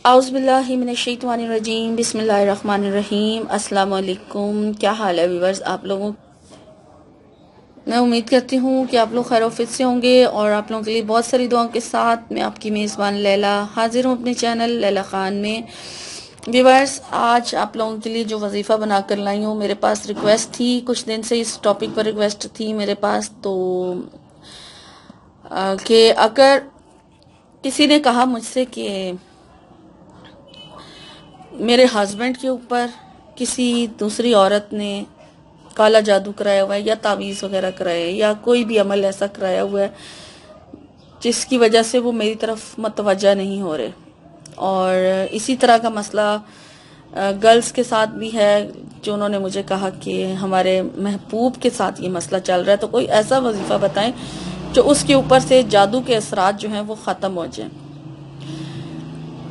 औज़ुबिल्लाहि मिनश्शैतानिर्रजीम बिस्मिल्लाहिर्रहमानिर्रहीम। अस्सलाम वालेकुम। क्या हाल है व्यूअर्स आप लोगों? मैं उम्मीद करती हूँ कि आप लोग खैर ऑफिस से होंगे और आप लोगों के लिए बहुत सारी दुआओं के साथ मैं आपकी मेज़बान लैला हाजिर हूँ अपने चैनल लैला ख़ान में। व्यूअर्स, आज आप लोगों के लिए जो वजीफ़ा बना कर लाई हूँ, मेरे पास रिक्वेस्ट थी, कुछ दिन से इस टॉपिक पर रिक्वेस्ट थी मेरे पास, तो कि अगर किसी ने कहा मुझसे कि मेरे हस्बैंड के ऊपर किसी दूसरी औरत ने काला जादू कराया हुआ है या तावीज़ वगैरह कराया है या कोई भी अमल ऐसा कराया हुआ है जिसकी वजह से वो मेरी तरफ मतवज्जा नहीं हो रहे, और इसी तरह का मसला गर्ल्स के साथ भी है जो उन्होंने मुझे कहा कि हमारे महबूब के साथ ये मसला चल रहा है, तो कोई ऐसा वजीफ़ा बताएं जो उसके ऊपर से जादू के असरात जो हैं वो ख़त्म हो जाएं।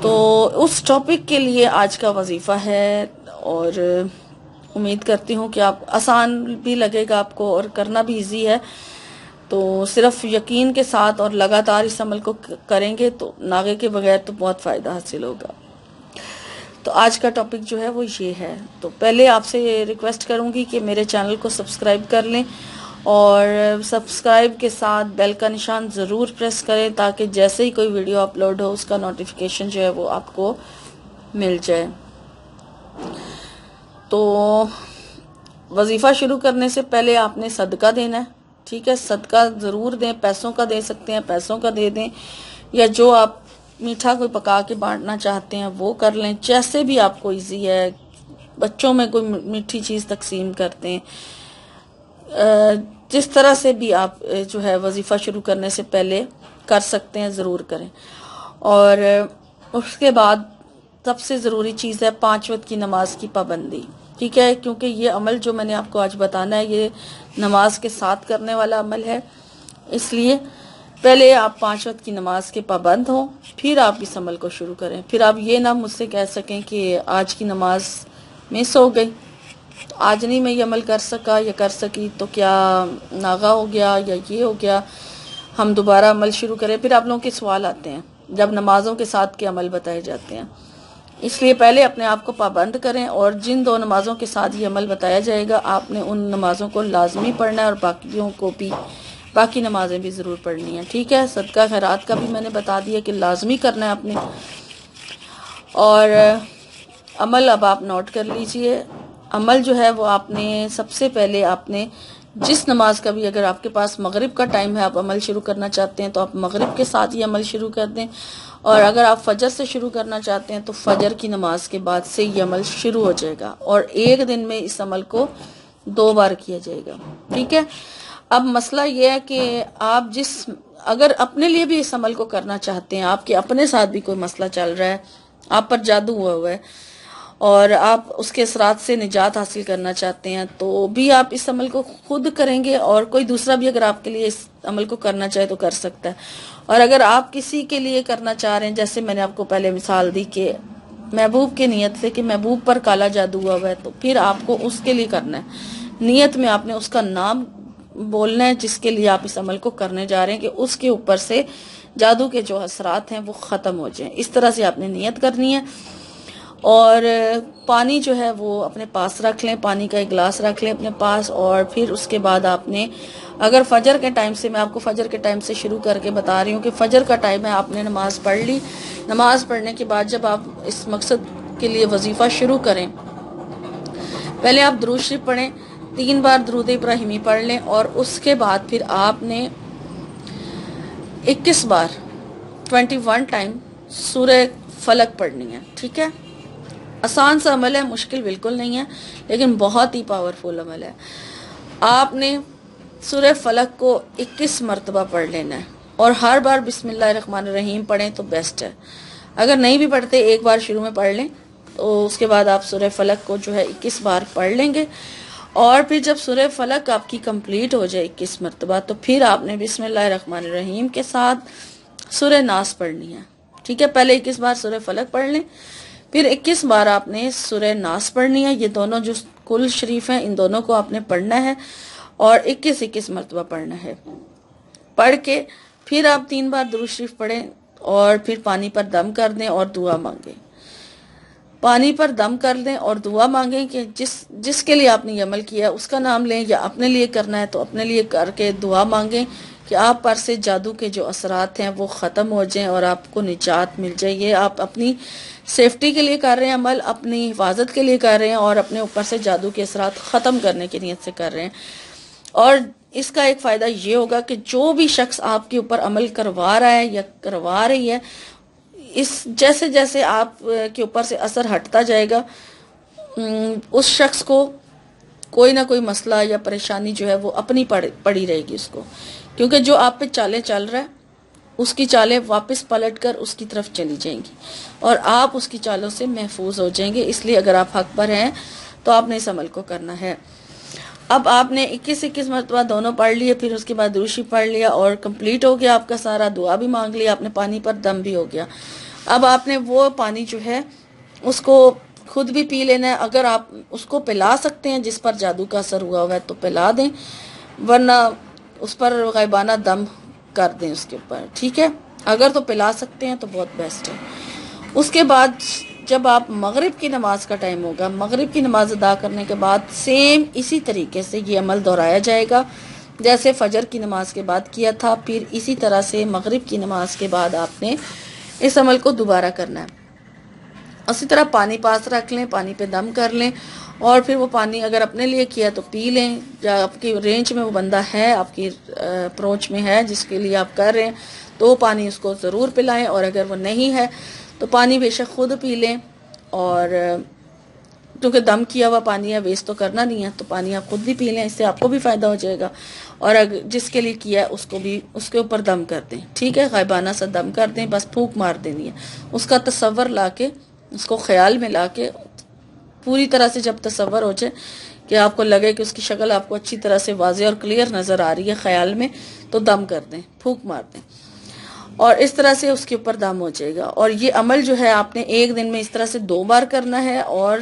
तो उस टॉपिक के लिए आज का वजीफ़ा है, और उम्मीद करती हूँ कि आप आसान भी लगेगा आपको और करना भी इजी है। तो सिर्फ यकीन के साथ और लगातार इस अमल को करेंगे तो नागे के बगैर तो बहुत फ़ायदा हासिल होगा। तो आज का टॉपिक जो है वो ये है। तो पहले आपसे रिक्वेस्ट करूँगी कि मेरे चैनल को सब्सक्राइब कर लें और सब्सक्राइब के साथ बेल का निशान ज़रूर प्रेस करें ताकि जैसे ही कोई वीडियो अपलोड हो उसका नोटिफिकेशन जो है वो आपको मिल जाए। तो वजीफ़ा शुरू करने से पहले आपने सदका देना है, ठीक है। सदका ज़रूर दें, पैसों का दे सकते हैं, पैसों का दे दें, या जो आप मीठा कोई पका के बांटना चाहते हैं वो कर लें, जैसे भी आपको इजी है। बच्चों में कोई मीठी चीज़ तकसीम करते हैं, जिस तरह से भी आप जो है वजीफ़ा शुरू करने से पहले कर सकते हैं, ज़रूर करें। और उसके बाद सबसे ज़रूरी चीज़ है 5 वक्त की नमाज की पाबंदी, ठीक है, क्योंकि ये अमल जो मैंने आपको आज बताना है ये नमाज के साथ करने वाला अमल है। इसलिए पहले आप 5 वक्त की नमाज के पाबंद हों, फिर आप इस अमल को शुरू करें। फिर आप ये ना मुझसे कह सकें कि आज की नमाज मिस हो गई, आज नहीं मैं ये अमल कर सका या कर सकी, तो क्या नागा हो गया या ये हो गया, हम दोबारा अमल शुरू करें। फिर आप लोगों के सवाल आते हैं जब नमाजों के साथ के अमल बताए जाते हैं। इसलिए पहले अपने आप को पाबंद करें, और जिन 2 नमाजों के साथ ये अमल बताया जाएगा आपने उन नमाजों को लाजमी पढ़ना है, और बाकियों को भी बाकी नमाजें भी ज़रूर पढ़नी है, ठीक है। सदका खैरात का भी मैंने बता दिया कि लाजमी करना है आपने। और अमल अब आप नोट कर लीजिए। अमल जो है वो आपने सबसे पहले आपने जिस नमाज का भी, अगर आपके पास मगरिब का टाइम है, आप अमल शुरू करना चाहते हैं तो आप मगरिब के साथ ये अमल शुरू कर दें, और अगर आप फजर से शुरू करना चाहते हैं तो फजर की नमाज के बाद से ये अमल शुरू हो जाएगा, और एक दिन में इस अमल को 2 बार किया जाएगा, ठीक है। अब मसला ये है कि आप अगर अपने लिए भी इस अमल को करना चाहते हैं, आपके अपने साथ भी कोई मसला चल रहा है, आप पर जादू हुआ है और आप उसके असरात से निजात हासिल करना चाहते हैं, तो भी आप इस अमल को खुद करेंगे, और कोई दूसरा भी अगर आपके लिए इस अमल को करना चाहे तो कर सकता है। और अगर आप किसी के लिए करना चाह रहे हैं, जैसे मैंने आपको पहले मिसाल दी कि महबूब की नीयत से कि महबूब पर काला जादू हुआ है, तो फिर आपको उसके लिए करना है। नीयत में आपने उसका नाम बोलना है जिसके लिए आप इस अमल को करने जा रहे हैं, कि उसके ऊपर से जादू के जो असरात हैं वो ख़त्म हो जाएं। इस तरह से आपने नीयत करनी है। और पानी जो है वो अपने पास रख लें, पानी का एक गिलास रख लें अपने पास, और फिर उसके बाद आपने, अगर फजर के टाइम से, मैं आपको फजर के टाइम से शुरू करके बता रही हूँ कि फजर का टाइम है, आपने नमाज पढ़ ली। नमाज पढ़ने के बाद जब आप इस मकसद के लिए वजीफ़ा शुरू करें, पहले आप दुरूद शरीफ पढ़ें, 3 बार दुरूद इब्राहिमी पढ़ लें, और उसके बाद फिर आपने 21 बार 21 टाइम सूरह फलक पढ़नी है, ठीक है। आसान सा अमल है, मुश्किल बिल्कुल नहीं है, लेकिन बहुत ही पावरफुल अमल है। आपने सूरह फलक को 21 मरतबा पढ़ लेना है, और हर बार बिस्मिल्लाहिर्रहमानिर्रहीम पढ़ें तो बेस्ट है। अगर नहीं भी पढ़ते, एक बार शुरू में पढ़ लें, तो उसके बाद आप सूरह फलक को जो है 21 बार पढ़ लेंगे। और फिर जब सूरह फलक आपकी कंप्लीट हो जाए 21 मरतबा, तो फिर आपने बिस्मिल्लाहिर्रहमानिर्रहीम के साथ सूरह नास पढ़नी है, ठीक है। पहले 21 बार सूरह फलक पढ़ लें, फिर 21 बार आपने सूरह नास पढ़नी है। ये दोनों जो कुल शरीफ हैं, इन दोनों को आपने पढ़ना है, और 21-21 मरतबा पढ़ना है। पढ़ के फिर आप 3 बार दुरूद शरीफ पढ़ें, اور پھر پانی پر دم کر دیں اور دعا مانگیں. پانی پر دم کر لیں اور دعا مانگیں کہ جس کے لیے آپ نے یہ عمل کیا اس کا نام لیں، یا اپنے لیے کرنا ہے تو اپنے لیے کر کے دعا مانگیں کہ آپ پر سے جادو کے جو اثرات ہیں وہ ختم ہو جائیں اور آپ کو نجات مل جائے. یہ آپ اپنی سیفٹی کے لیے کر رہے ہیں عمل، اپنی حفاظت کے لیے کر رہے ہیں اور اپنے اوپر سے جادو کے اثرات ختم کرنے کی نیت سے کر رہے ہیں. اور اس کا ایک فائدہ یہ ہوگا کہ جو بھی شخص آپ کے اوپر عمل کروا رہا ہے یا کروا رہی ہے، اس جیسے جیسے آپ کے اوپر سے اثر ہٹتا جائے گا، اس شخص کو کوئی نہ کوئی مسئلہ یا پریشانی جو ہے وہ اپنی پڑی رہے گی اس کو، کیونکہ جو آپ پہ چالیں چل رہا ہے اس کی چالیں واپس پلٹ کر اس کی طرف چلی جائیں گی اور آپ اس کی چالوں سے محفوظ ہو جائیں گے. اس لیے اگر آپ حق پر ہیں تو آپ نے اس عمل کو کرنا ہے. اب آپ نے 21 مرتبہ دونوں پڑھ لیے، پھر اس کے بعد دروشی پڑھ لیا اور کمپلیٹ ہو گیا آپ کا سارا، دعا بھی مانگ لیا آپ نے، پانی پر دم بھی ہو گیا. اب آپ نے وہ پانی جو ہے اس کو خود بھی پی لینا ہے. اگر آپ اس کو پلا سکتے ہیں جس پر جادو کا اثر ہوا ہوا ہے تو پلا دیں، ورنہ اس پر غائبانہ دم کر دیں اس کے اوپر، ٹھیک ہے. اگر تو پلا سکتے ہیں تو بہت بیسٹ ہے. اس کے بعد جب آپ مغرب کی نماز کا ٹائم ہوگا، مغرب کی نماز ادا کرنے کے بعد سیم اسی طریقے سے یہ عمل دہرایا جائے گا جیسے فجر کی نماز کے بعد کیا تھا. پھر اسی طرح سے مغرب کی نماز کے بعد آپ نے اس عمل کو دوبارہ کرنا ہے. اسی طرح پانی پاس رکھ لیں، پانی پہ دم کر لیں اور پھر وہ پانی اگر اپنے لیے کیا تو پی لیں، یا آپ کی رینج میں وہ بندہ ہے، آپ کی اپروچ میں ہے جس کے لیے آپ کر رہے ہیں تو وہ پانی اس کو ضرور پلائیں. اور اگر وہ نہیں ہے تو پانی بے شک خود پی لیں، اور کیونکہ دم کیا ہوا پانی ہے، ویسٹ تو کرنا نہیں ہے، تو پانی آپ خود بھی پی لیں، اس سے آپ کو بھی فائدہ ہو جائے گا. اور اگر جس کے لیے کیا ہے اس کو بھی اس کے اوپر دم کر دیں، ٹھیک ہے، غائبانہ سا دم کر دیں، بس پھونک مار دینی ہے. اس کا تصور لا کے، اس کو خیال میں لا کے پوری طرح سے جب تصور ہو جائے کہ آپ کو لگے کہ اس کی شکل آپ کو اچھی طرح سے واضح اور کلیئر نظر آ رہی ہے خیال میں، تو دم کر دیں، پھونک مار دیں، اور اس طرح سے اس کے اوپر دم ہو جائے گا. اور یہ عمل جو ہے آپ نے ایک دن میں اس طرح سے 2 بار کرنا ہے اور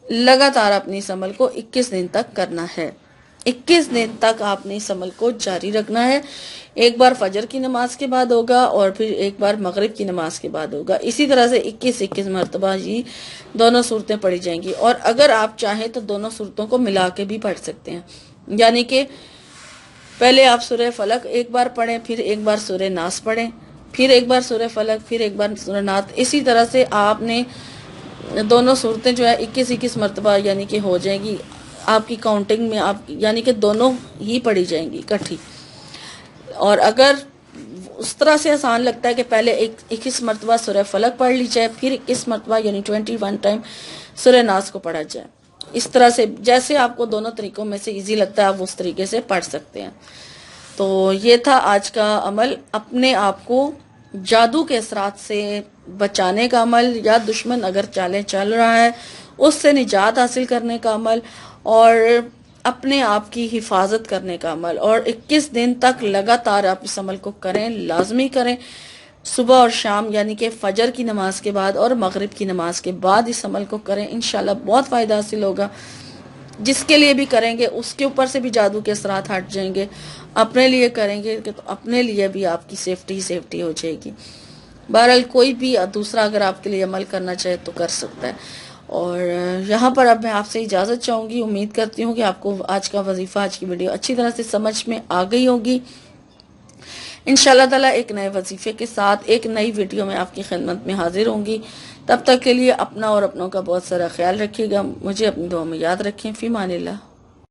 لگاتار اپنی اس عمل کو 21 دن تک کرنا ہے. 21 دن تک آپ نے اس عمل کو جاری رکھنا ہے. ایک بار فجر کی نماز کے بعد ہوگا اور پھر ایک بار مغرب کی نماز کے بعد ہوگا. اسی طرح سے 21 مرتبہ یہ دونوں صورتیں پڑھی جائیں گی. اور اگر آپ چاہیں تو دونوں صورتوں کو ملا کے بھی پڑھ سکتے ہیں، یعنی کہ پہلے آپ سورہ فلق ایک بار پڑھیں، پھر ایک بار سورہ ناس پڑھیں، پھر ایک بار سورہ فلق، پھر ایک بار سورہ ناس. اسی طرح سے آپ نے دونوں صورتیں جو ہے 21 مرتبہ یعنی کہ ہو جائیں گی آپ کی کاؤنٹنگ میں، آپ یعنی کہ دونوں ہی پڑھی جائیں گی اکٹھی. اور اگر اس طرح سے آسان لگتا ہے کہ پہلے 21 مرتبہ سورہ فلق پڑھ لی جائے، پھر 21 مرتبہ یعنی 21 ٹائم سورہ ناس کو پڑھا جائے، اس طرح سے جیسے آپ کو دونوں طریقوں میں سے ایزی لگتا ہے آپ اس طریقے سے پڑھ سکتے ہیں. تو یہ تھا آج کا عمل، اپنے آپ کو جادو کے اثرات سے بچانے کا عمل، یا دشمن اگر چالیں چل رہا ہے اس سے نجات حاصل کرنے کا عمل، اور اپنے آپ کی حفاظت کرنے کا عمل. اور 21 دن تک لگاتار آپ اس عمل کو کریں، لازمی کریں، صبح اور شام یعنی کہ فجر کی نماز کے بعد اور مغرب کی نماز کے بعد اس عمل کو کریں. انشاءاللہ بہت فائدہ حاصل ہوگا. جس کے لیے بھی کریں گے اس کے اوپر سے بھی جادو کے اثرات ہٹ جائیں گے. اپنے لیے کریں گے تو اپنے لیے بھی آپ کی سیفٹی ہو جائے گی. بہرحال کوئی بھی دوسرا اگر آپ کے لیے عمل کرنا چاہے تو کر سکتا ہے. اور یہاں پر اب میں آپ سے اجازت چاہوں گی. امید کرتی ہوں کہ آپ کو آج کا وظیفہ، آج کی ویڈیو اچھی طرح سے سمجھ میں آ گئی ہوگی. انشاءاللہ تعالی ایک نئے وظیفے کے ساتھ ایک نئی ویڈیو میں آپ کی خدمت میں حاضر ہوں گی. تب تک کے لیے اپنا اور اپنوں کا بہت سارا خیال رکھیے گا. مجھے اپنی دعا میں یاد رکھیں. فی امان اللہ.